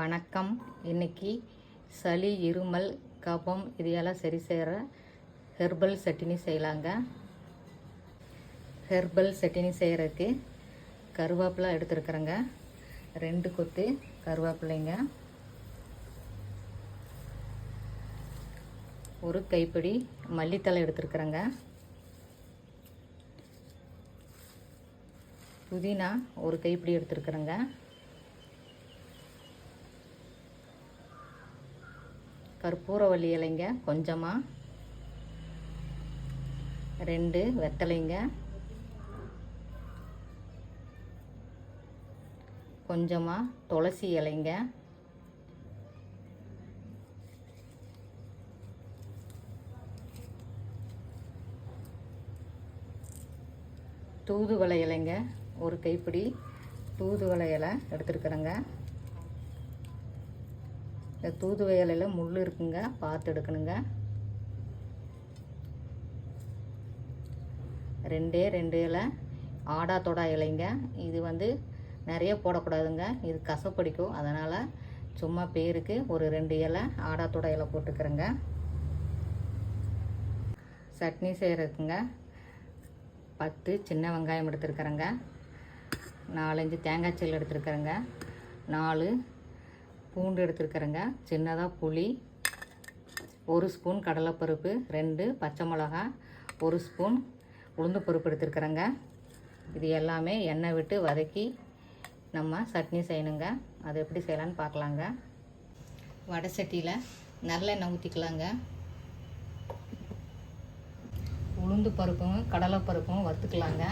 வணக்கம். இன்னைக்கு சளி, இருமல், கபம் இதையெல்லாம் சரி செய்கிற ஹெர்பல் சட்னி செய்யலாங்க. ஹெர்பல் சட்னி செய்கிறதுக்கு கருவேப்பிலை எடுத்துருக்குறேங்க. 2 கொத்து கருவேப்பிலைங்க, 1 கைப்பிடி மல்லித்தழை எடுத்துருக்குறேங்க, புதினா 1 கைப்பிடி எடுத்துருக்குறேங்க, கற்பூரவள்ளி இலைங்க கொஞ்சமாக, 2 வெத்தலைங்க, கொஞ்சமாக துளசி இலைங்க, தூதுவளை இலைங்க 1 கைப்பிடி தூதுவளை இலை எடுத்துருக்குறேங்க. இந்த தூதுவளை இலையில் முள் இருக்குங்க, பார்த்து எடுக்கணுங்க. 2 இலை ஆடாத்தொடா இலைங்க. இது நிறைய போடக்கூடாதுங்க, இது கசப்படிக்கும். அதனால் சும்மா பேருக்கு ஒரு 2 இலை ஆடாத்தொடா இலை போட்டுக்கிறேங்க. சட்னி செய்கிறதுக்குங்க 10 சின்ன வெங்காயம் எடுத்துருக்குறேங்க, 4-5 தேங்காய் சீல் எடுத்துருக்குறேங்க, 4 பூண்டு எடுத்துருக்குறேங்க, சின்னதாக புளி, 1 ஸ்பூன் கடலைப்பருப்பு, 2 பச்சை மிளகாய், 1 ஸ்பூன் உளுந்துப்பருப்பு எடுத்துருக்குறேங்க. இது எல்லாமே எண்ணெய் விட்டு வதக்கி நம்ம சட்னி செய்யணுங்க. அது எப்படி செய்யலான்னு பார்க்கலாங்க. வடை சட்டியில் நல்லெண்ணெய் ஊற்றிக்கலாங்க. உளுந்து பருப்பும் கடலைப்பருப்பும் வறுத்துக்கலாங்க.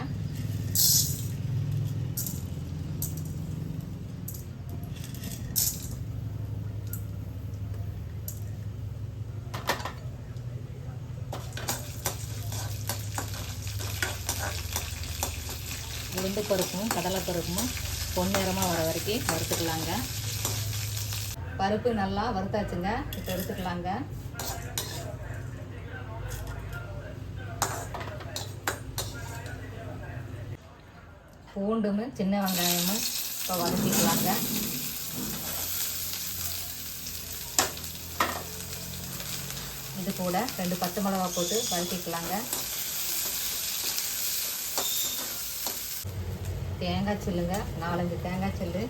உளுந்து பருப்பும் கடலைப்பருப்பும் பொன்னிறமாக வர வரைக்கும் வறுத்துக்கலாங்க. பருப்பு நல்லா வறுத்தாச்சுங்க, இப்போ எடுத்துக்கலாங்க. பூண்டும் சின்ன வெங்காயமும் இப்போ வதக்கிக்கலாங்க. இது கூட 2 பச்சை மிளகாய் போட்டு வதக்கிக்கலாங்க. தேங்காய் சில்லுங்க, 4-5 தேங்காய் சில்லு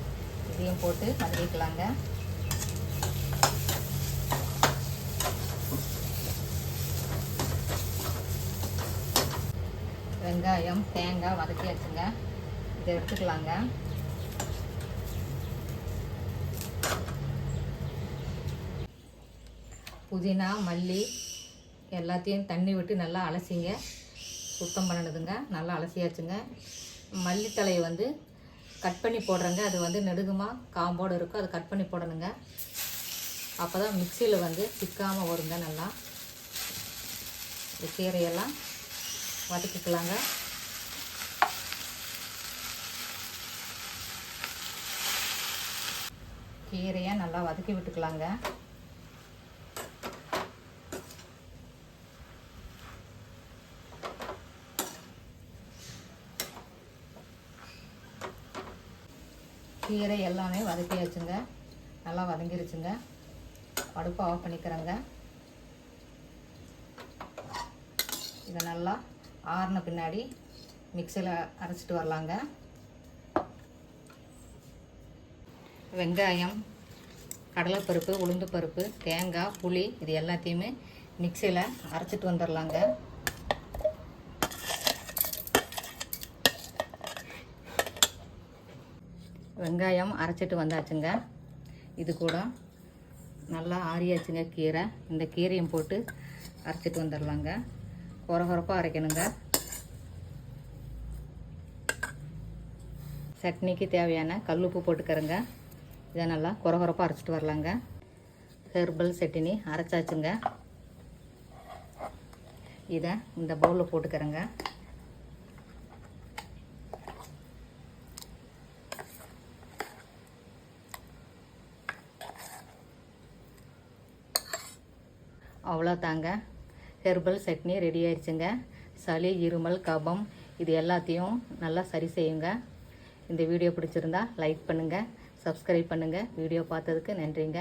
இதையும் போட்டு வதக்கிக்கலாங்க. வெங்காயம் தேங்காய் வதக்கியாச்சுங்க, இதை எடுத்துக்கலாங்க. புதினா மல்லி எல்லாத்தையும் தண்ணி விட்டு நல்லா அலசிங்க, சுத்தம் பண்ணிடுதுங்க. நல்லா அலசியாச்சுங்க. மல்லித்தலையை கட் பண்ணி போடுறேங்க. அது நெடுகுமாக காம்போடு இருக்கும், அதை கட் பண்ணி போடணுங்க. அப்போ தான் மிக்சியில் சிக்காமல் வருங்க. நல்லா கீரையெல்லாம் வதக்கிக்கலாங்க. கீரையை நல்லா வதக்கி விட்டுக்கலாங்க. கீரை எல்லாமே வதக்கியாச்சுங்க, நல்லா வதங்கிருச்சுங்க. அடுப்பை ஆஃப் பண்ணிக்கிறேங்க. இதை நல்லா ஆறின பின்னாடி மிக்சியில் அரைச்சிட்டு வரலாங்க. வெங்காயம், கடலைப்பருப்பு, உளுந்துப்பருப்பு, தேங்காய், புளி இது எல்லாத்தையுமே மிக்சியில் அரைச்சிட்டு வந்துடலாங்க. வெங்காயம் அரைச்சிட்டு வந்தாச்சுங்க. இது கூட நல்லா ஆறியாச்சுங்க கீரை. இந்த கீரையும் போட்டு அரைச்சிட்டு வந்துடலாங்க. கொரகொரப்பாக அரைக்கணுங்க. சட்னிக்கு தேவையான கல்லுப்பு போட்டுக்கிறேங்க. இதை நல்லா கொரகொரப்பாக அரைச்சிட்டு வரலாங்க. ஹெர்பல் சட்னி அரைச்சாச்சுங்க. இதை இந்த பவுலில் போட்டுக்கிறேங்க. அவ்வளோதாங்க, ஹெர்பல் சட்னி ரெடி ஆயிடுச்சுங்க. சளி, இருமல், கபம் இது எல்லாத்தையும் நல்லா சரி செய்யுங்க. இந்த வீடியோ பிடிச்சிருந்தா லைக் பண்ணுங்கள், சப்ஸ்கிரைப் பண்ணுங்கள். வீடியோ பார்த்ததுக்கு நன்றிங்க.